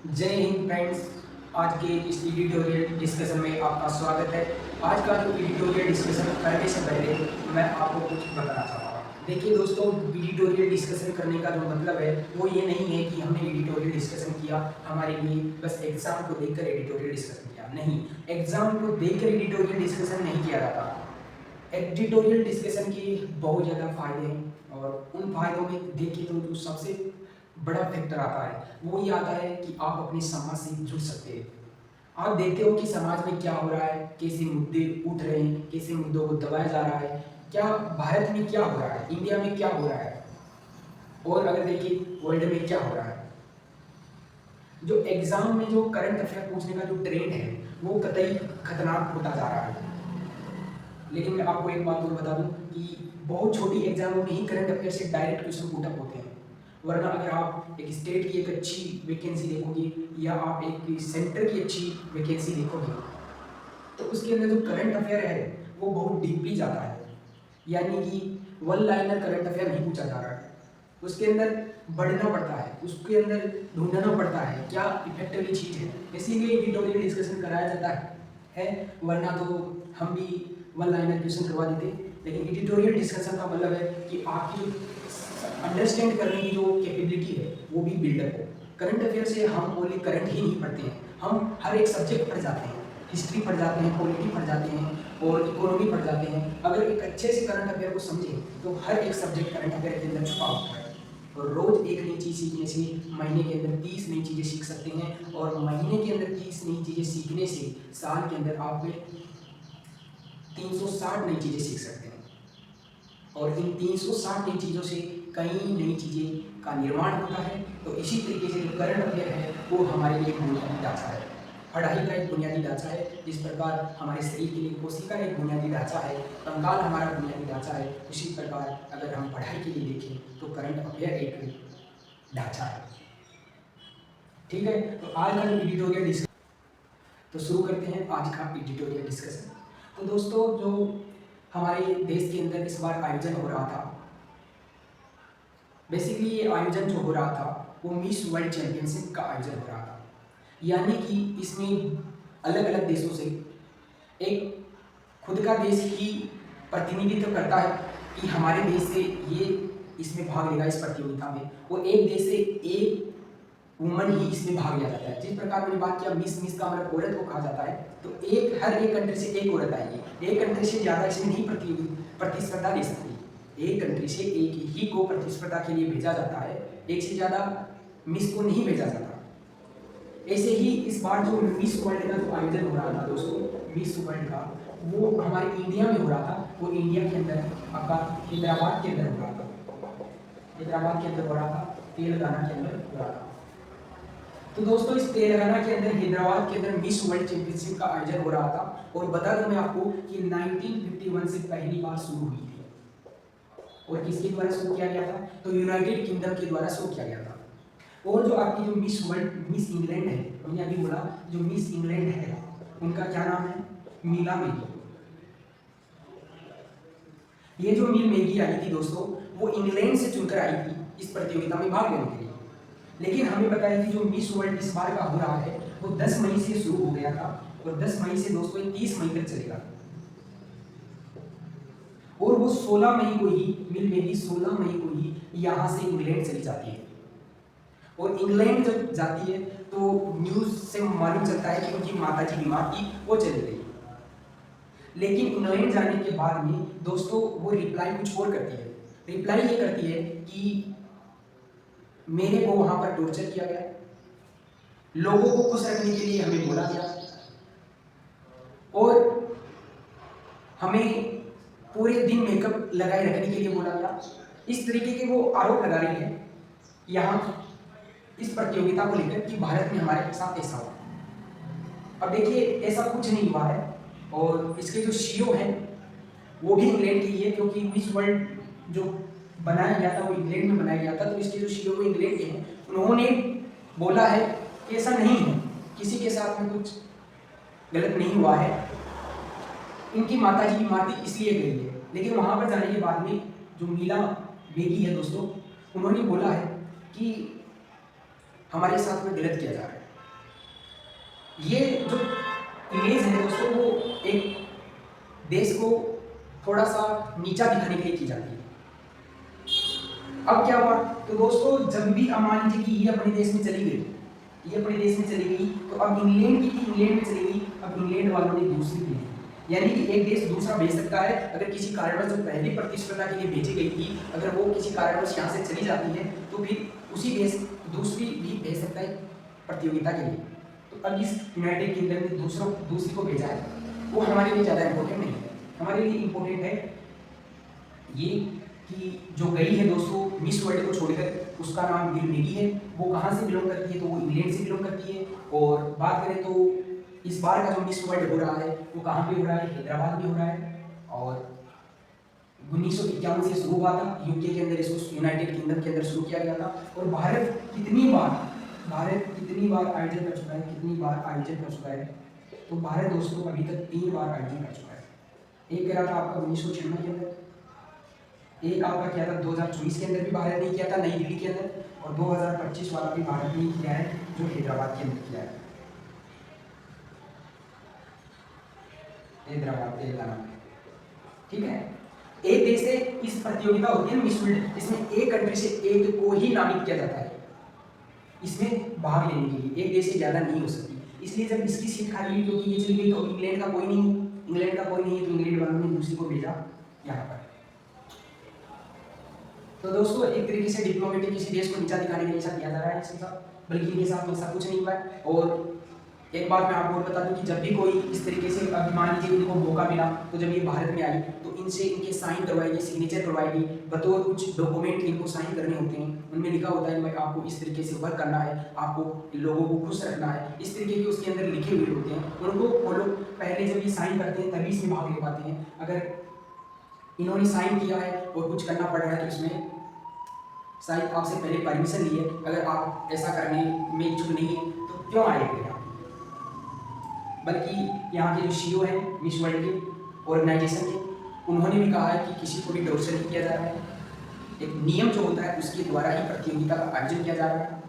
जय हिंद फ्रेंड्स। आज के इस एडिटोरियल डिस्कशन में आपका स्वागत है। आज का जो एडिटोरियल डिस्कशन करने से पहले मैं आपको कुछ बताना चाहूँगा। देखिए दोस्तों, एडिटोरियल डिस्कशन करने का जो मतलब है वो ये नहीं है कि हमने एडिटोरियल डिस्कशन किया हमारे लिए बस एग्जाम को देखकर एडिटोरियल डिस्कशन किया। नहीं, एग्जाम को देखकर एडिटोरियल डिस्कशन नहीं किया जाता। एडिटोरियल डिस्कशन के बहुत ज़्यादा फायदे हैं और उन फायदों में देखिए तो जो सबसे बड़ा फैक्टर आता है वो ये आता है कि आप अपने समाज से जुड़ सकते हैं। आप देखते हो कि समाज में क्या हो रहा है, कैसे मुद्दे उठ रहे हैं, कैसे मुद्दों को दबाया जा रहा है, क्या भारत में क्या हो रहा है, इंडिया में क्या हो रहा है, और अगर देखिए वर्ल्ड में क्या हो रहा है। जो एग्जाम में जो करंट अफेयर पूछने का जो ट्रेंड है वो कतई खतरनाक होता जा रहा है। लेकिन मैं आपको एक बात और बता दूं कि बहुत छोटी एग्जामों में ही करंट अफेयर से डायरेक्ट क्वेश्चन पुटअप होते हैं। वरना अगर आप एक स्टेट की एक अच्छी वैकेंसी देखोगे या आप एक सेंटर की अच्छी वैकेंसी देखोगे तो उसके अंदर जो करंट अफेयर है वो बहुत डीपली जाता है। यानी कि वन लाइनर करंट अफेयर नहीं पूछा जा रहा है, उसके अंदर बढ़ना पड़ता है, उसके अंदर ढूंढना पड़ता है क्या इफेक्टिवली चीज़ है, इसीलिए एडिटोरियल डिस्कशन कराया जाता है। वरना तो हम भी वन लाइनर क्वेश्चन करवा देते। लेकिन एडिटोरियल डिस्कशन का मतलब है कि आपकी अंडरस्टैंड करने की जो कैपेबिलिटी है वो भी बिल्डअप हो। करंट अफेयर से हम ओनली करंट ही नहीं पढ़ते हैं, हम हर एक सब्जेक्ट पढ़ जाते हैं। हिस्ट्री पढ़ जाते हैं, पॉलिटी पढ़ जाते हैं और इकोनॉमी पढ़ जाते हैं। अगर एक अच्छे से करंट अफेयर को समझें तो हर एक सब्जेक्ट करंट अफेयर के अंदर छुपा होता है। और रोज एक नई चीज़ सीखने से महीने के अंदर 30 नई चीज़ें सीख सकते हैं, और महीने के अंदर 30 नई चीज़ें सीखने से साल के अंदर आप 360 नई चीज़ें सीख सकते हैं। और इन 360 नई चीज़ों से कई नई चीज़ें का निर्माण होता है। तो इसी तरीके से जो करंट अफेयर है वो हमारे लिए एक बुनियादी ढांचा है, पढ़ाई का एक बुनियादी ढांचा है। जिस प्रकार हमारे शरीर के लिए कोशिका एक बुनियादी ढांचा है, कंकाल हमारा बुनियादी ढांचा है, उसी प्रकार अगर हम पढ़ाई के लिए देखें तो करंट अफेयर एक ढांचा है। ठीक है, तो आज का जो एडिटोरियल डिस्कशन, तो शुरू करते हैं आज का एडिटोरियल डिस्कशन। तो दोस्तों, जो हमारे देश के अंदर इस बार आयोजन हो रहा था, बेसिकली ये आयोजन जो हो रहा था वो मिस वर्ल्ड चैंपियनशिप का आयोजन हो रहा था। यानी कि इसमें अलग अलग देशों से एक खुद का देश ही प्रतिनिधित्व करता है कि हमारे देश से ये इसमें भाग लेगा इस प्रतियोगिता में। वो एक देश से एक वुमन ही इसमें भाग लिया जाता है। जिस प्रकार मैंने बात किया मिस मिस का मतलब औरत को कहा जाता है, तो हर एक कंट्री से एक औरत आएगी। एक कंट्री से ज़्यादा इसमें नहीं प्रतिस्पर्धा ले सकती। एक कंट्री से एक ही को प्रतिस्पर्धा के लिए भेजा जाता है, एक से ज़्यादा मिस को नहीं भेजा जाता। ऐसे ही इस बार जो मिस वर्ल्ड का जो आयोजन हो रहा था दोस्तों, मिस वर्ल्ड का, वो हमारे इंडिया में हो रहा था। वो इंडिया के अंदर आपका हैदराबाद के अंदर हो रहा था, हैदराबाद के अंदर हो रहा था, तेलंगाना के अंदर हो रहा था। तो दोस्तों, इस तेलंगाना के अंदर हैदराबाद के अंदर मिस वर्ल्ड चैंपियनशिप का आयोजन हो रहा था। और बता दूं मैं आपको कि 1951 से पहली बार शुरू हुई थी। और किसके द्वारा शुरू किया गया था? तो यूनाइटेड किंगडम के द्वारा शुरू किया गया था। और जो आपकी जो मिस वर्ल्ड मिस इंग्लैंड है, हमने अभी बोला जो मिस इंग्लैंड है उनका क्या नाम है? मीला मेगी। ये जो मील मेगी आई थी दोस्तों, वो इंग्लैंड से चुनकर आई थी इस प्रतियोगिता में भाग लेने के लिए। लेकिन हमें बताया कि जो मिस वर्ल्ड इस बार का हो रहा है वो 10 मई से शुरू हो गया था, और 10 मई से दोस्तों 30 मई तक चलेगा। और वो 16 मई को ही मिल मेगी 16 मई को ही यहाँ से इंग्लैंड चली जाती है। और इंग्लैंड जब जाती है तो न्यूज़ से मालूम चलता है कि उनकी माता जी बीमार थी, वो चली गई। लेकिन इंग्लैंड जाने के बाद में दोस्तों वो रिप्लाई कुछ और करती है। रिप्लाई ये करती है कि मेरे को वहाँ पर टॉर्चर किया गया, लोगों को खुश रखने के लिए हमें बोला गया, और हमें पूरे दिन मेकअप लगाए रखने के लिए बोला गया। इस तरीके के वो आरोप लगा रही है यहाँ इस प्रतियोगिता को लेकर कि भारत में हमारे साथ ऐसा हुआ। अब देखिए, ऐसा कुछ नहीं हुआ है। और इसके जो सीईओ हैं वो भी इंग्लैंड के ही है, क्योंकि मिस वर्ल्ड जो बनाया गया था वो इंग्लैंड में बनाया गया था। तो इसके जो सीईओ इंग्लैंड के हैं, उन्होंने बोला है कि ऐसा नहीं है, किसी के साथ में कुछ गलत नहीं हुआ है, इनकी माता जी बीमार थी इसलिए गई है। लेकिन वहाँ पर जाने के बाद में जो मीला मेगी है दोस्तों, उन्होंने बोला है कि हमारे साथ में गलत किया जा रहा है। ये जो इमेज है दोस्तों वो एक देश को थोड़ा सा नीचा दिखाने के लिए की जाती है। अब क्या हुआ, तो दोस्तों जब भी अब मान लीजिए कि ये अपने देश में चली गई, ये अपने देश में चली गई, तो अब इंग्लैंड की थी, इंग्लैंड में चली गई, अब इंग्लैंड वालों ने दूसरी ली, यानी कि एक देश दूसरा भेज सकता है अगर किसी कारणवश जो पहली प्रतिस्पर्धा के लिए भेजी गई थी अगर वो किसी कारणवश यहाँ से चली जाती है तो फिर उसी देश दूसरी भी भेज सकता है प्रतियोगिता के लिए। तो अब इस यूनाइटेड किंगडम ने दूसरी को भेजा है, वो हमारे लिए ज़्यादा इम्पोर्टेंट नहीं है। हमारे लिए इम्पोर्टेंट है ये कि जो गई है दोस्तों मिस वर्ल्ड को छोड़कर, उसका नाम बिल मेगी है, वो कहाँ से बिलोंग करती है, तो वो इंग्लैंड से बिलोंग करती है। और बात करें तो इस बार का जो मिस वर्ल्ड हो रहा है वो कहाँ पे हो रहा है, हैदराबाद में हो रहा है, और 1951 से शुरू हुआ था यूके के अंदर, इसको यूनाइटेड किंगडम के अंदर शुरू किया गया था। और भारत कितनी बार आयोजन कर चुका है, कितनी बार आयोजन कर चुका है, तो भारत दोस्तों अभी तक 3 बार आयोजन कर चुका है। एक कह रहा था आपका 1996 के अंदर, एक आपका किया था 2024 के अंदर भी भारत ने किया था नई दिल्ली के अंदर, और 2025 वाला भी भारत ने किया है जो हैदराबाद के अंदर किया है, हैदराबाद तेलंगाना। ठीक है, एक देश से इस प्रतियोगिता होती है मिस वर्ल्ड, इसमें एक कंट्री से एक को ही नामित किया जाता है इसमें भाग लेने के लिए, एक देश से ज़्यादा नहीं हो सकती। इसलिए जब इसकी सीट खाली हुई क्योंकि ये चली गई तो इंग्लैंड का कोई नहीं है, तो इंग्लैंड वालों ने दूसरी को भेजा यहाँ पर। तो दोस्तों एक तरीके से डिप्लोमेटिक किसी देश को नीचा दिखाने के लिए ऐसा किया जा रहा है इसके साथ, बल्कि इनके साथ ऐसा कुछ नहीं हुआ है। और एक बात मैं आपको बता दूं कि जब भी कोई इस तरीके से अभी मान लीजिए इनको मौका मिला तो जब ये भारत में आई तो इनसे इनके साइन करवाएगी, सिग्नेचर करवाएगी, बतौर कुछ डॉक्यूमेंट इनको साइन करने होते हैं, उनमें लिखा होता है भाई आपको इस तरीके से वर्क करना है, आपको लोगों को खुश रखना है, इस तरीके के उसके अंदर लिखे हुए होते हैं। उनको फॉलो पहले जब ये साइन करते हैं तभी इसमें भाग ले पाते हैं। अगर इन्होंने साइन किया है और कुछ करना पड़ रहा है तो इसमें शायद आपसे पहले परमिशन ली है, अगर आप ऐसा करने में इच्छुक नहीं है तो क्यों आएंगे आप। बल्कि यहाँ के जो सीईओ हैं मिस वर्ल्ड के ऑर्गेनाइजेशन के, उन्होंने भी कहा है कि किसी को भी टॉर्चर नहीं किया जा रहा है, एक नियम जो होता है उसके द्वारा ही प्रतियोगिता का आयोजन किया जा रहा है।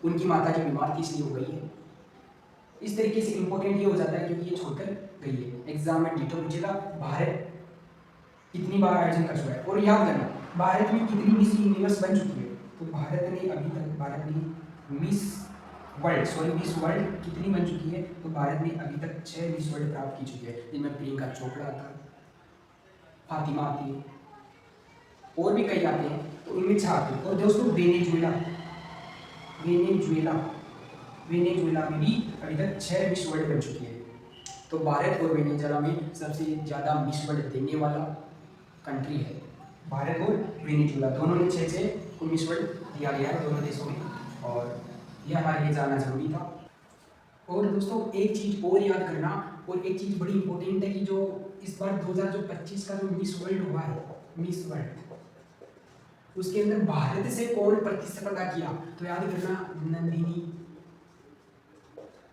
उनकी माता जी बीमार थी इसलिए हो गई है। इस तरीके से इम्पोर्टेंट ये हो जाता है क्योंकि ये छोड़कर गई है। एग्जाम में डिटो पूछेगा भारत कितनी बार आयोजन कर चुका है, और याद करना भारत में कितनी मिस यूनिवर्स बन चुकी है, तो भारत ने अभी तक मिस वर्ल्ड कितनी बन चुकी है, तो भारत ने अभी तक 6 मिस वर्ल्ड प्राप्त की चुकी है, जिनमें प्रियंका चोपड़ा था, फातिमा आती है, और भी कई आते हैं, तो इनमें 6 आते हैं। और दोस्तों वेनेजुएला में भी अभी तक 6 मिस वर्ल्ड बन चुकी है। तो भारत और वेनेजुएला में सबसे ज़्यादा मिस वर्ल्ड देने वाला कंट्री है भारत और वेनेजुएला, दोनों ने 6 को मिस वर्ल्ड दिया गया है दोनों देशों में, और यह हमारे लिए जानना जरूरी था। और दोस्तों एक चीज़ और याद करना, और एक चीज़ बड़ी इंपॉर्टेंट है कि जो इस बार 2025 का जो मिस वर्ल्ड हुआ है, मिस वर्ल्ड, उसके अंदर भारत से कौन प्रतिस्पर्धा किया, तो याद करना नंदिनी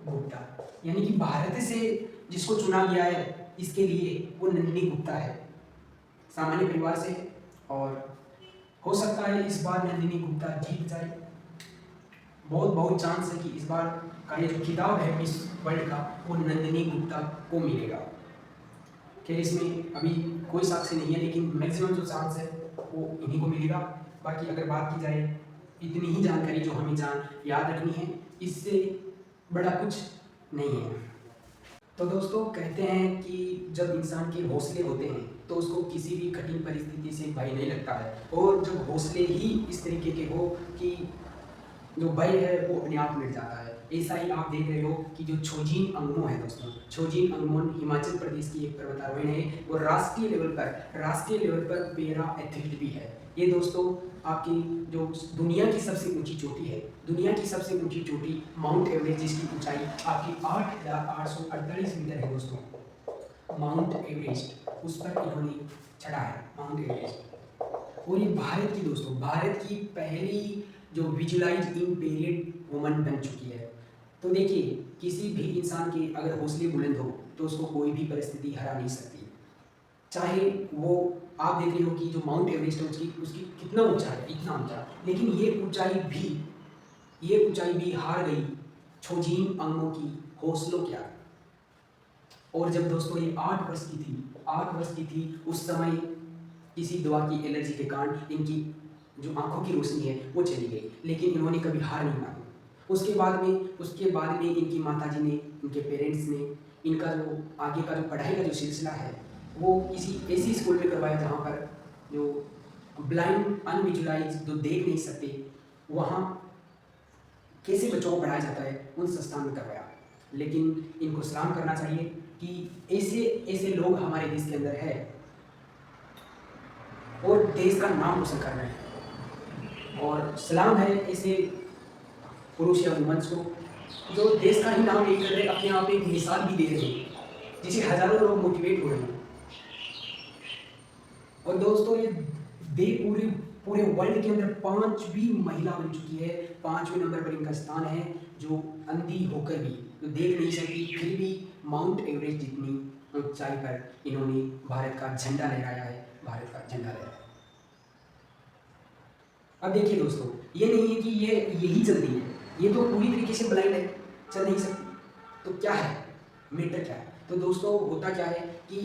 गुप्ता, यानी कि भारत से जिसको चुना गया है इसके लिए वो नंदिनी गुप्ता है, सामान्य परिवार से, और हो सकता है इस बार नंदिनी गुप्ता जीत जाए। बहुत चांस है कि इस बार का ये जो खिताब है मिस वर्ल्ड का वो नंदिनी गुप्ता को मिलेगा। खैर इसमें अभी कोई साक्ष्य नहीं है, लेकिन मैक्सिमम जो चांस है वो इन्हीं को मिलेगा। बाकी अगर बात की जाए इतनी ही जानकारी जो हमें याद रखनी है, इससे बड़ा कुछ नहीं है। तो दोस्तों कहते हैं कि जब इंसान के हौसले होते हैं तो उसको किसी भी कठिन परिस्थिति से भय नहीं लगता है, और जब हौसले ही इस तरीके के हो कि जो भय है वो अपने आप मिट जाता है। ऐसा ही आप देख रहे हो कि जो छोजिन अंगमो है दोस्तों, छोजिन अंगमो हिमाचल प्रदेश की एक पर्वतारोहण है, और राष्ट्रीय लेवल पर पैरा एथलीट भी है। ये दोस्तों आपकी जो दुनिया की सबसे ऊंची चोटी है, दुनिया की सबसे ऊंची चोटी माउंट एवरेस्ट, जिसकी ऊंचाई आपकी 8,848 मीटर है दोस्तों, माउंट एवरेस्ट, उस पर इन्होंने चढ़ा है माउंट एवरेस्ट। और ये भारत की दोस्तों, भारत की पहली जो विजुअलाइज इम्पेरियड वुमन बन चुकी है। तो देखिए किसी भी इंसान के अगर हौसले बुलंद हो तो उसको कोई भी परिस्थिति हरा नहीं सकती, चाहे वो आप देख रहे हो कि जो माउंट एवरेस्ट है उसकी कितना ऊंचा है, इतना ऊंचा, लेकिन ये ऊंचाई भी हार गई छोजीन अंगों की हौसलों क्या। और जब दोस्तों ये 8 वर्ष की थी उस समय किसी दवा की एलर्जी के कारण इनकी जो आंखों की रोशनी है वो चली गई, लेकिन इन्होंने कभी हार नहीं मानी। उसके बाद में इनकी माताजी ने, इनके पेरेंट्स ने इनका जो आगे का जो पढ़ाई का जो सिलसिला है वो किसी ऐसी स्कूल में करवाया जहाँ पर जो ब्लाइंड अनविजुलाइज जो देख नहीं सकते वहाँ कैसे बच्चों को पढ़ाया जाता है उन संस्थान में करवाया। लेकिन इनको सलाम करना चाहिए कि ऐसे ऐसे लोग हमारे देश के अंदर है और देश का नाम रोशन कर रहे हैं। और सलाम है ऐसे पुरुष या वुमेन्स को जो देश का ही नाम नहीं कर रहे, अपने आप में एक मिसाल भी दे रहे हैं जिसे हजारों लोग मोटिवेट हो रहे हैं। और दोस्तों ये पूरे पूरे वर्ल्ड के अंदर 5वीं महिला बन चुकी है, 5वें नंबर पर इनका स्थान है, जो अंधी होकर भी, जो देख नहीं सकती फिर भी माउंट एवरेस्ट जितनी ऊंचाई पर इन्होंने भारत का झंडा लहराया है, भारत का झंडा लहराया। अब देखिए दोस्तों, ये नहीं है कि ये यही चलती है, ये तो पूरी तरीके से ब्लाइंड है, चल नहीं सकती। तो क्या है मैटर, क्या है? तो दोस्तों होता क्या है कि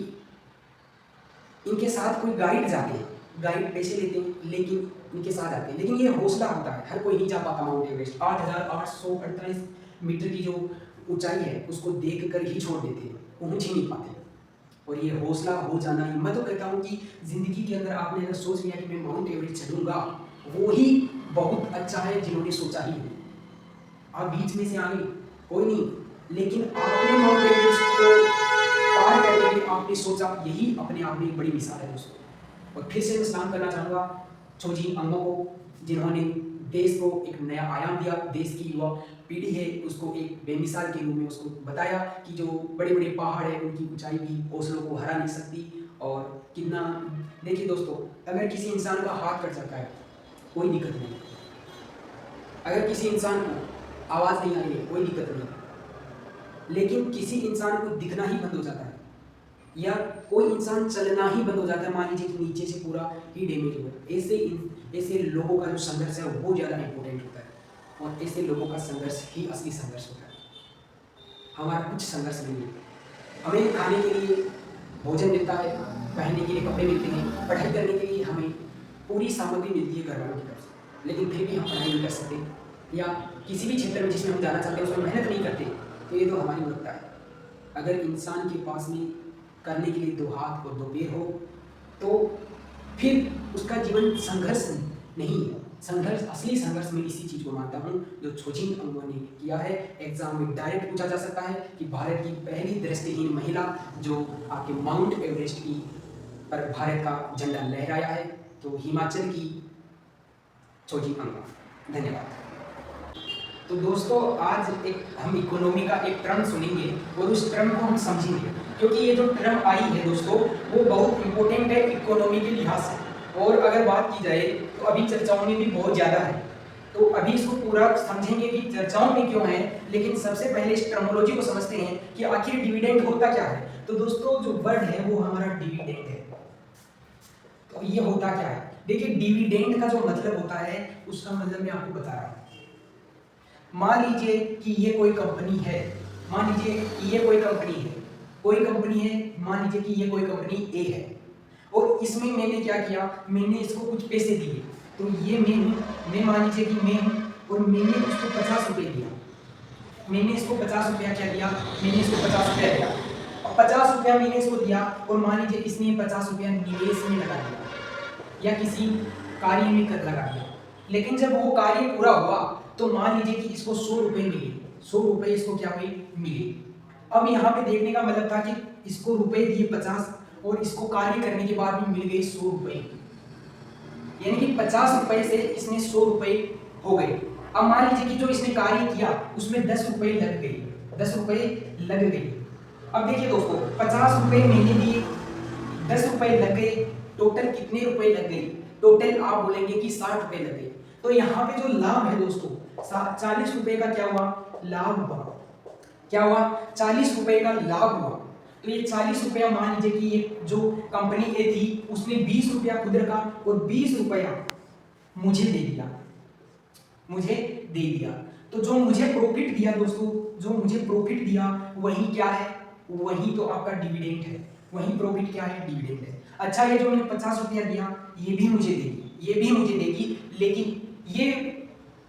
इनके साथ कोई गाइड जाते हैं, गाइड पैसे लेते हैं लेकिन इनके साथ आते हैं, लेकिन ये हौसला होता है, हर कोई नहीं जा पाता माउंट एवरेस्ट। 8,848 मीटर की जो ऊंचाई है उसको देख कर ही छोड़ देते हैं, पहुँच ही नहीं पाते। और ये हौसला हो जाना ही, मैं तो कहता हूँ कि ज़िंदगी के अंदर आपने अगर सोच लिया कि मैं माउंट एवरेस्ट चढ़ूँगा, वो ही बहुत अच्छा है जिन्होंने सोचा ही नहीं। आप बीच में से आ गए कोई नहीं, लेकिन आपने माउंट एवरेस्ट को पार करने के आपने सोचा, यही अपने आप में एक बड़ी मिसाल है दोस्तों। और फिर से मैं सलाम करना चाहूँगा छोजीन अंगों को, जिन्होंने देश को एक नया आयाम दिया, देश की युवा पीढ़ी है उसको एक बेमिसाल के रूप में उसको बताया कि जो बड़े बड़े पहाड़ है उनकी ऊंचाई भी हौसलों को हरा नहीं सकती। और कितना, देखिए दोस्तों, अगर किसी इंसान का हाथ कट जाता है कोई दिक्कत नहीं, अगर किसी इंसान को आवाज़ नहीं आ रही है कोई दिक्कत नहीं, लेकिन किसी इंसान को दिखना ही बंद हो जाता है या कोई इंसान चलना ही बंद हो जाता है, मान लीजिए कि नीचे से पूरा ही डैमेज हुआ, ऐसे लोगों का जो संघर्ष है वो ज़्यादा इंपॉर्टेंट होता है। और ऐसे लोगों का संघर्ष ही असली संघर्ष होता है। हमारा कुछ संघर्ष नहीं है, हमें खाने के लिए भोजन मिलता है, पहनने के लिए कपड़े मिलते हैं, पढ़ाई करने के लिए हमें पूरी सामग्री मिलती है घर वालों की तरफ से, लेकिन फिर भी हम पढ़ाई नहीं कर सकते या किसी भी क्षेत्र में जिसमें हम जाना चाहते हैं उसमें मेहनत नहीं करते, तो ये तो हमारी मूर्खता है। अगर इंसान के पास में करने के लिए 2 हाथ और 2 पैर हो तो फिर उसका जीवन संघर्ष नहीं है। संघर्ष, असली संघर्ष में इसी चीज़ को मानता हूँ जो छोजीन अंगों ने किया है। एग्जाम में डायरेक्ट पूछा जा सकता है कि भारत की पहली दृष्टिहीन महिला जो आपके माउंट एवरेस्ट की पर भारत का झंडा लहराया है, तो हिमाचल की छोजीन अंगों। धन्यवाद। तो दोस्तों आज हम इकोनॉमी का एक टर्म सुनेंगे और उस टर्म को हम समझेंगे, क्योंकि ये जो टर्म आई है दोस्तों वो बहुत इंपॉर्टेंट है इकोनॉमी के लिहाज से। और अगर बात की जाए तो अभी चर्चाओं में भी बहुत ज़्यादा है, तो अभी इसको पूरा समझेंगे कि चर्चाओं में क्यों है। लेकिन सबसे पहले इस टर्मोलॉजी को समझते हैं कि आखिर डिविडेंड होता क्या है। तो दोस्तों जो वर्ड है वो हमारा डिविडेंड है। तो ये होता क्या है, देखिए डिविडेंड का जो मतलब होता है उसका मतलब मैं आपको बता रहा हूँ। मान लीजिए कि ये कोई कंपनी है, मान लीजिए कि ये कोई कंपनी है, मान लीजिए कि ये कोई कंपनी ए है और इसमें मैंने क्या किया, मैंने इसको कुछ पैसे दिए। तो ये मैं मान लीजिए कि मैं हूँ और मैंने उसको 50 रुपये दिया, मैंने इसको 50 रुपया क्या दिया, मैंने इसको 50 रुपया दिया। अब 50 रुपया मैंने इसको दिया और मान लीजिए इसने 50 रुपया निवेश में लगा दिया या किसी कार्य में लगा दिया। लेकिन जब वो कार्य पूरा हुआ तो मान लीजिए कि इसको 100 रुपये मिले, 100 रुपये इसको क्या हुए, मिले। अब यहाँ पे देखने का मतलब था कि इसको रुपए दिए 50 और इसको कार्य करने के बाद भी मिल गए 100 रुपये, यानी कि 50 रुपये से इसने 100 रुपये हो गए। अब मान लीजिए कि जो इसने कार्य किया उसमें 10 रुपये लग गए, 10 रुपये लग गए। अब देखिए दोस्तों 50 रुपये मैंने दिए, 10 रुपये लग गए, टोटल कितने रुपए लग गए, टोटल आप बोलेंगे कि 60 रुपये लग गए। तो यहाँ पे जो लाभ है दोस्तों 40 रुपये का क्या हुआ, लाभ हुआ। क्या हुआ, 40 रुपये का लाभ हुआ। तो ये 40 रुपया मान लीजिए कि ये जो कंपनी ए थी उसने 20 रुपया खुद रखा और 20 रुपया मुझे दे दिया, तो जो मुझे प्रॉफिट दिया दोस्तों, जो मुझे प्रॉफिट दिया वही क्या है, वही तो आपका डिविडेंड है, वही प्रॉफिट क्या है, डिविडेंड है। अच्छा ये जो मैंने 50 रुपया दिया ये भी मुझे देगी, ये भी मुझे देगी, लेकिन ये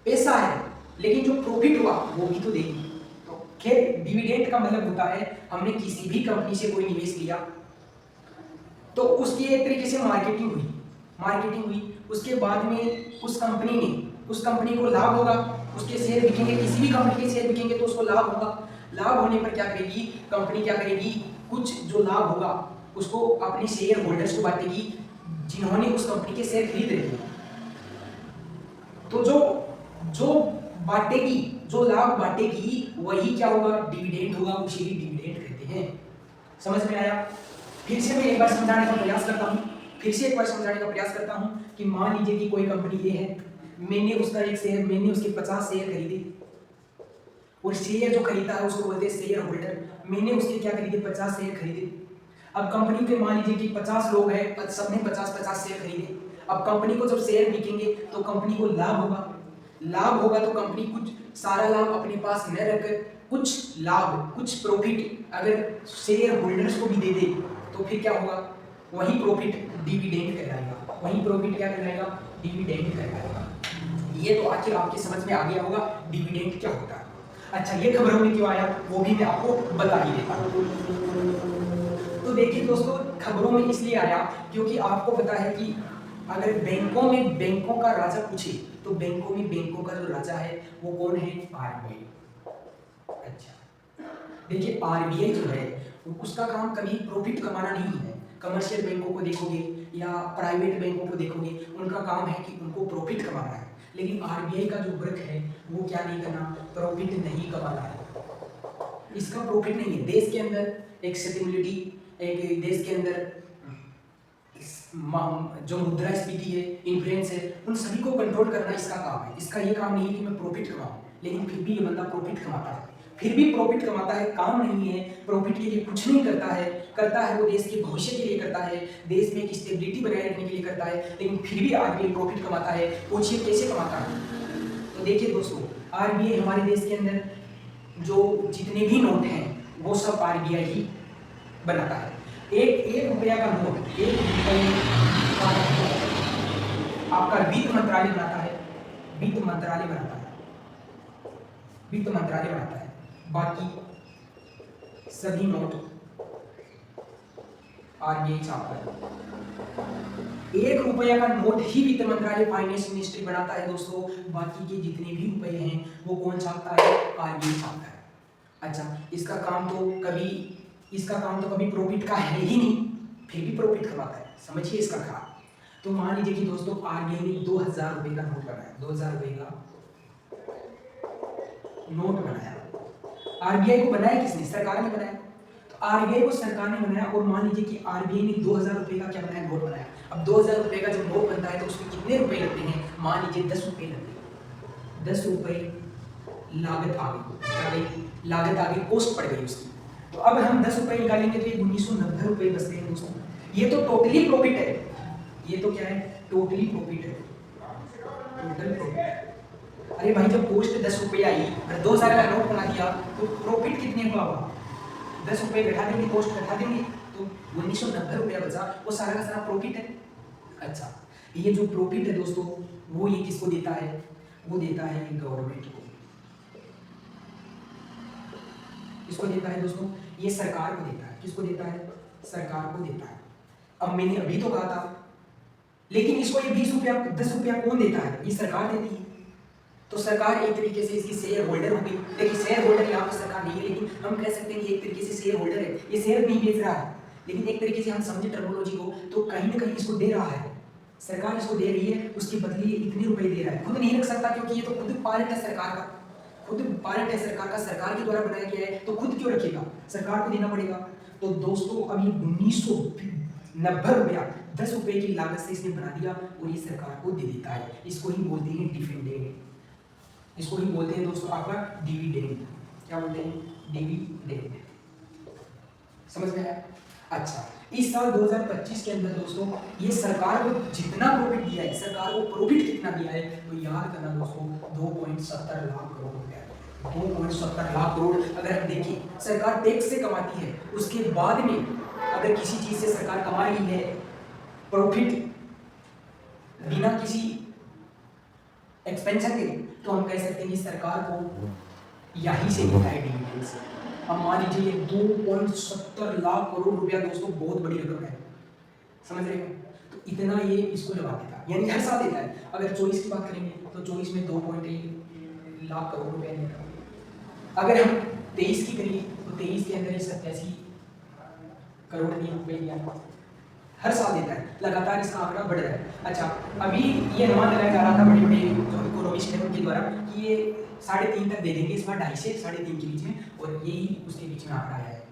पैसा है, लेकिन जो प्रॉफिट हुआ वो भी तो देगी। तो खैर डिविडेंड का मतलब होता है हमने किसी भी कंपनी से कोई निवेश लिया तो उसकी एक तरीके से मार्केटिंग हुई, उसके बाद में उस कंपनी को लाभ होगा, उसके शेयर बिकेंगे, किसी भी कंपनी के शेयर बिकेंगे तो उसको लाभ होगा। लाभ होने पर क्या करेगी कंपनी, क्या करेगी, कुछ जो लाभ होगा उसको अपने शेयर होल्डर्स को बांटेगी जिन्होंने उस कंपनी के शेयर खरीद रखे। तो जो बांटेगी, जो लाभ बांटेगी वही क्या होगा, डिविडेंड होगा, उसे ही डिविडेंड कहते हैं। समझ में आया? फिर से मैं एक बार समझाने का प्रयास करता हूं कि मान लीजिए कि कोई कंपनी ये है, मैंने उसके 50 शेयर खरीदे, और शेयर जो खरीदा है उसको बोलते हैं शेयर होल्डर। मैंने उसके क्या खरीदे, 50 शेयर खरीदे। अब कंपनी के मान लीजिए कि 50 लोग हैं, सबने 50-50 शेयर खरीदे। अब कंपनी को जब शेयर बिकेंगे तो कंपनी को लाभ होगा तो कंपनी कुछ सारा लाभ अपने पास न रखकर कुछ लाभ, कुछ प्रॉफिट अगर शेयर होल्डर्स को भी दे दे तो फिर क्या होगा, वही प्रॉफिट डिविडेंड कहलाएगा। वही प्रॉफिट क्या कहलाएगा, डिविडेंड कहलाएगा। ये तो आखिर आपके समझ में आ गया होगा डिविडेंड क्या होता है। अच्छा ये खबरों में क्यों आया वो भी मैं आपको बता ही देता हूँ। तो देखिए दोस्तों खबरों में इसलिए आया क्योंकि आपको पता है कि अगर बैंकों का राजा पूछे तो बैंकों का जो राजा है वो कौन है, आरबीआई। अच्छा देखिए आरबीआई जो है उसका काम कभी प्रॉफिट कमाना नहीं है। कमर्शियल बैंकों को देखोगे या प्राइवेट बैंकों को देखोगे उनका काम है कि उनको प्रॉफिट कमाना है, लेकिन आरबीआई का जो वर्क है वो क्या नहीं करना, प्रॉफिट नहीं कमाना है। इसका प्रॉफिट नहीं है। देश के अंदर एक स्टेबिलिटी, एक देश के अंदर जो मुद्रास्फीति है, इन्फ्लेशन है, उन सभी को कंट्रोल करना इसका काम है। इसका ये काम नहीं है कि मैं प्रॉफिट कमाऊं, लेकिन फिर भी ये बंदा प्रॉफिट कमाता है, काम नहीं है, प्रॉफिट के लिए कुछ नहीं करता है वो देश के भविष्य के लिए करता है, देश में एक स्टेबिलिटी बनाए रखने के लिए करता है, लेकिन फिर भी आरबीआई प्रॉफिट कमाता है। पूछिए कैसे कमाता है? तो देखिए दोस्तों आरबीआई हमारे देश के अंदर जो जितने भी नोट हैं वो सब आरबीआई ही बनाता है। एक रुपया का नोट, आपका वित्त मंत्रालय बनाता है। बाकी सभी नोट आरबीआई छापता है। 1 रुपया का नोट ही वित्त मंत्रालय, फाइनेंस मिनिस्ट्री बनाता है दोस्तों। बाकी के जितने भी रुपए हैं वो कौन छापता है, आरबीआई छापता है। अच्छा इसका काम तो कभी प्रॉफिट का है ही नहीं, फिर भी प्रॉफिट कमाता है। समझिए इसका काम। तो मान लीजिए कि दोस्तों आरबीआई ने 2000 रुपए का नोट बनाया, 2000 रुपए का नोट बनाया। आरबीआई को बनाया किसने, सरकार ने बनाया। तो आरबीआई को सरकार ने बनाया और मान लीजिए कि आरबीआई ने 2000 रुपए का क्या बनाया, नोट बनाया। अब 2000 रुपए का जब नोट बनता है तो उसमें कितने रुपए लगते हैं, मान लीजिए 10 रुपए लगते हैं। 10 रुपए लागत आ गई, कॉस्ट पड़ गई उसकी। तो अब हम 10 रुपए निकालेंगे तो ये 1990 रुपए बचते हैं दोस्तों। ये तो टोटली प्रॉफिट है, ये तो क्या है, टोटली प्रॉफिट है, टोटल प्रॉफिट। अरे भाई जब कॉस्ट 10 रुपये आई और 2000 का नोट बना दिया तो प्रॉफिट कितने का होगा, 10 रुपये घटा देंगे, कॉस्ट घटा देंगे तो 1990 रुपया बचा, वो सारा का सारा प्रॉफिट है। अच्छा ये जो प्रॉफिट है दोस्तों वो ये किसको देता है, वो देता है गवर्नमेंट को। किसको देता है दोस्तों, ये सरकार को देता है। किसको देता है, सरकार को देता है। अब मैंने अभी तो कहा था, लेकिन इसको ये 20 रुपया 10 रुपया कौन देता है, ये सरकार देती है। तो सरकार एक तरीके से इसकी शेयर होल्डर होगी। देखिए शेयर होल्डर यहाँ पर सरकार नहीं है, लेकिन हम कह सकते हैं कि एक तरीके से शेयर होल्डर है। ये शेयर नहीं बेच रहा है, लेकिन एक तरीके से हम समझे टर्मिनोलॉजी को तो कहीं ना कहीं इसको दे रहा है, सरकार इसको दे रही है, उसके बदले इतने रुपए दे रहा है। खुद नहीं रख सकता क्योंकि ये तो खुद पार्ट है सरकार का, सरकार के द्वारा बनाया गया है, तो खुद क्यों रखेगा, सरकार को देना पड़ेगा। तो दोस्तों अभी 1990 रुपया 10 रुपए की लागत से इसने बना दिया और ये सरकार को दे देता है। इसको ही बोलते हैं डिविडेंड, इसको ही बोलते हैं दोस्तों आपका डिविडेंड। क्या बोलते हैं, डिविडेंड। समझ में आया? अच्छा इस साल 2025 के अंदर दोस्तों ये सरकार को जितना प्रॉफिट दिया है, सरकार को प्रॉफिट कितना दिया है, तो याद करना दोस्तों 2.70 लाख करोड़ रुपया। 2.70 लाख करोड़ अगर हम देखें सरकार टैक्स से कमाती है, उसके बाद में अगर किसी चीज से सरकार कमा रही है प्रॉफिट बिना किसी एक्सपेंशन के, तो हम कह सकते हैं कि सरकार को यहीं से मिलता है डिविडेंड से। अब मान लीजिए 2.70 लाख करोड़ रुपया दोस्तों बहुत बड़ी रकम है, समझ रहे हो? तो इतना ये इसको लगा देता है, यानी हर साल देता है। अगर 24 की बात करेंगे तो 24 में 2.1 लाख करोड़ रुपया देता है। अगर हम 23 की करेंगे तो 23 के अंदर 87 करोड़ रुपये दिया, हर साल देता है, लगातार इसका आंकड़ा बढ़ रहा है। अच्छा, अभी ये अनुमान लगाया जा रहा था बड़ी बड़ी जो इकोनॉमिस्ट है उनके द्वारा कि ये 3.5 तक दे देंगे, इस बार 2.5 से 3.5 के बीच में, और यही उसके बीच में आंकड़ा आया है।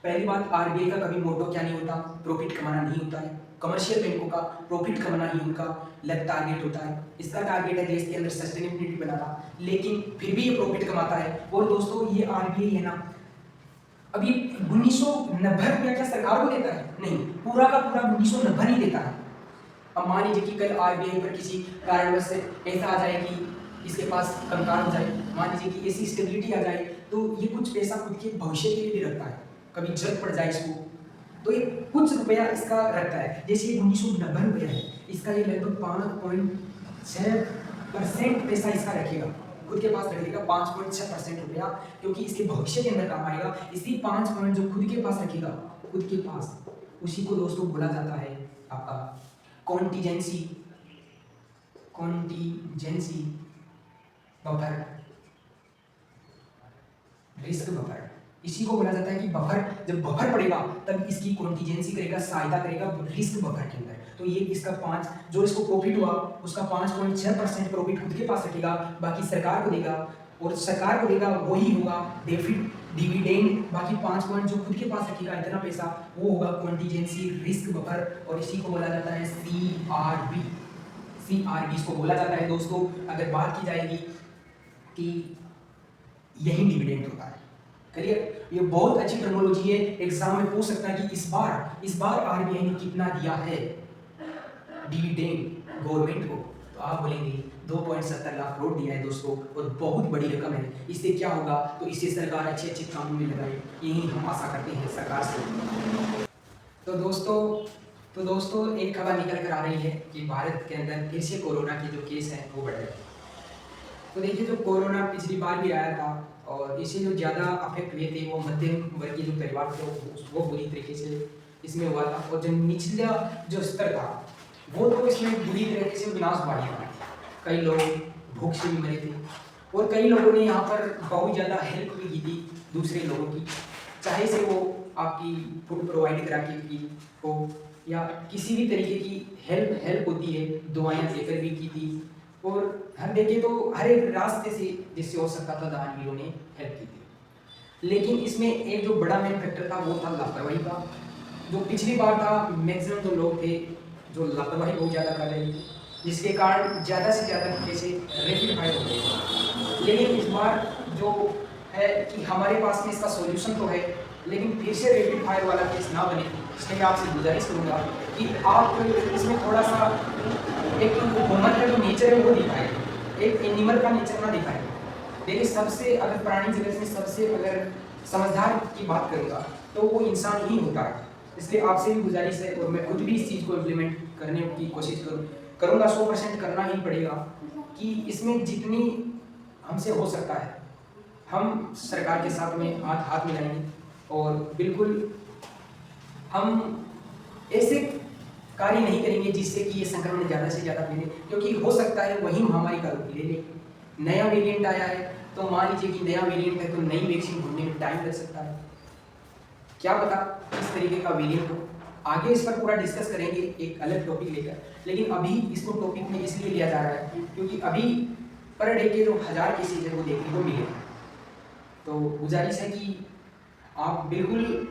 पहली बात, आरबीआई का कभी मोटो क्या नहीं होता, प्रॉफिट कमाना नहीं होता है। कमर्शियल बैंकों का प्रॉफिट कमाना ही उनका लग टारगेट होता है। इसका टारगेट है देश के अंदर सस्टेनेबिलिटी बनाना, लेकिन फिर भी ये प्रॉफिट कमाता है। और दोस्तों ये आरबीआई है ना, अभी 1990 रुपया क्या सरकार को देता है? नहीं, पूरा का पूरा 1990 नहीं देता है। अब मान लीजिए कि कल आरबीआई पर किसी कारणवश से ऐसा आ जाए कि इसके पास कंगाल हो जाए, मान लीजिए कि ऐसी स्टेबिलिटी आ जाए, तो ये कुछ पैसा खुद के भविष्य के लिए भी रखता है, कभी जरूरत पड़ जाए इसको, तो ये कुछ रुपया इसका रखता है। जैसे ये 1990 रुपया है, इसका ये लगभग 5.6% पैसा इसका रखेगा, खुद के पास रखेगा 5.6% रुपया, क्योंकि इसके भविष्य के अंदर काम आएगा। इसी 5 पॉइंट जो खुद के पास रखेगा, खुद के पास, उसी को दोस्तों बोला जाता है आपका कॉन्टीजेंसी बफर, रिस्क बफर। इसी को बोला जाता है कि बफर, जब बफर पड़ेगा तब इसकी कॉन्टीजेंसी करेगा, सहायता करेगा रिस्क बफर के अंदर। तो ये इसका 5 जो इसको प्रॉफिट हुआ उसका 5.6% प्रॉफिट खुद के पास रखेगा, बाकी सरकार को देगा, और सरकार को देगा वही होगा डिविडेंड। बाकी 5 पॉइंट जो खुद के पास रखेगा इतना पैसा, वो होगा कॉन्टीजेंसी रिस्क बफर, और इसी को बोला जाता है सीआरबी। इसको बोला जाता है दोस्तों, अगर बात की जाएगी कि यही डिविडेंड होता है। क्लियर? ये बहुत अच्छी टर्मिनोलॉजी है, एग्जाम में पूछ सकता है कि इस बार आरबीआई ने कितना दिया है डिविडेंड गवर्नमेंट को, तो आप बोलेंगे 2.70 लाख करोड़ दिया है दोस्तों, और बहुत बड़ी रकम है। इससे क्या होगा? तो इससे सरकार अच्छे अच्छे कामों में लगाए, यही हम आशा करते हैं सरकार से। तो दोस्तों एक खबर निकल कर आ रही है कि भारत के अंदर फिर से कोरोना के जो केस हैं वो बढ़ रहे हैं। तो देखिए, जो कोरोना पिछली बार भी आया था, और इससे जो ज़्यादा अफेक्ट हुए थे वो मध्यम वर्गीय जो परिवार थे, वो बुरी तरीके से इसमें हुआ था, और जो निचला जो स्तर था वो तो इसमें बुरी तरीके से विनाश हुआ था। कई लोग भूख से भी मरे थे, और कई लोगों ने यहाँ पर बहुत ज़्यादा हेल्प भी की थी दूसरे लोगों की, चाहे से वो आपकी फूड प्रोवाइड करा के की हो, या किसी भी तरीके की हेल्प होती है, दवाइयाँ देकर भी की थी। और हम देखें तो हर एक रास्ते से जिससे हो सकता था दानवीरों ने हेल्प की थी। लेकिन इसमें एक जो बड़ा मेन फैक्टर था वो था लापरवाही का। जो पिछली बार था, मैक्सिमम जो लोग थे जो लापरवाही बहुत ज़्यादा कर रहे थे, जिसके कारण ज़्यादा से ज़्यादा केसेस रैपिड फायर हो गए। लेकिन इस बार जो है कि हमारे पास में इसका सॉल्यूशन तो है, लेकिन फिर से रैपिड फायर वाला केस ना बने, इसलिए मैं आपसे गुजारिश करूँगा कि आप इसमें थोड़ा सा एक ह्यूमन का जो नेचर है वो दिखाए, एक एनिमल का नेचर ना दिखाए। देखिए, सबसे अगर प्राणी जगत में सबसे अगर समझदार की बात करूँगा तो वो इंसान ही होता है। इसलिए आपसे भी गुजारिश है, और मैं खुद भी इस चीज़ को इम्प्लीमेंट करने की कोशिश करूँगा, 100% करना ही पड़ेगा, कि इसमें जितनी हमसे हो सकता है हम सरकार के साथ में हाथ मिलाएंगे, और बिल्कुल हम ऐसे कार्य नहीं करेंगे जिससे कि ये संक्रमण ज़्यादा से ज़्यादा फैले, क्योंकि हो सकता है वही महामारी का रूप ले ले। नया वेरिएंट आया है, तो मान लीजिए कि नया वेरिएंट है तो नई वैक्सीन ढूंढने में टाइम लग सकता है, क्या पता इस तरीके का वेरिएंट हो। आगे इस पर पूरा डिस्कस करेंगे एक अलग टॉपिक लेकर, लेकिन अभी इसको टॉपिक में इसलिए लिया जा रहा है क्योंकि अभी पर डे के जो 1000 केसेज है वो देखने को मिले। तो गुजारिश है कि आप बिल्कुल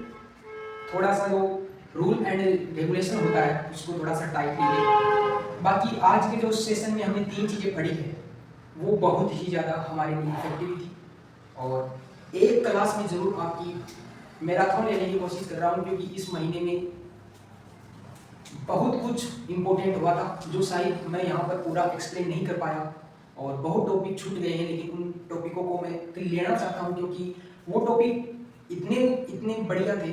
थोड़ा सा जो रूल एंड रेगुलेशन होता है उसको थोड़ा सा टाइटली लें। बाकी आज के जो सेशन में हमने 3 चीज़ें पढ़ी है वो बहुत ही ज़्यादा हमारे लिए इफेक्टिव थी, और एक क्लास में ज़रूर आपकी मैराथन लेने की कोशिश कर रहा हूँ, क्योंकि इस महीने में बहुत कुछ इम्पोर्टेंट हुआ था जो शायद मैं यहाँ पर पूरा एक्सप्लेन नहीं कर पाया, और बहुत टॉपिक छूट गए हैं, लेकिन उन टॉपिकों को मैं फिर लेना चाहता हूँ, क्योंकि वो टॉपिक इतने इतने बढ़िया थे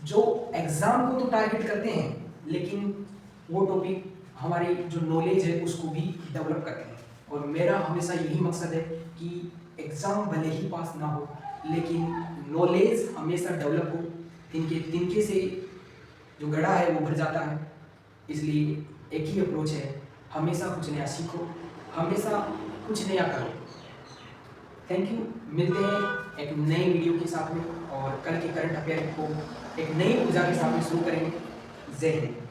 जो एग्ज़ाम को तो टारगेट करते हैं, लेकिन वो टॉपिक हमारी जो नॉलेज है उसको भी डेवलप करते हैं। और मेरा हमेशा यही मकसद है कि एग्ज़ाम भले ही पास ना हो, लेकिन नॉलेज हमेशा डेवलप हो। तिनके तिनके से जो गड़ा है वो भर जाता है। इसलिए एक ही अप्रोच है, हमेशा कुछ नया सीखो, हमेशा कुछ नया करो। Thank you. मिलते हैं एक नई वीडियो के साथ में, और कल के करंट अफेयर को एक नई ऊर्जा के साथ में शुरू करेंगे। जय हिंद।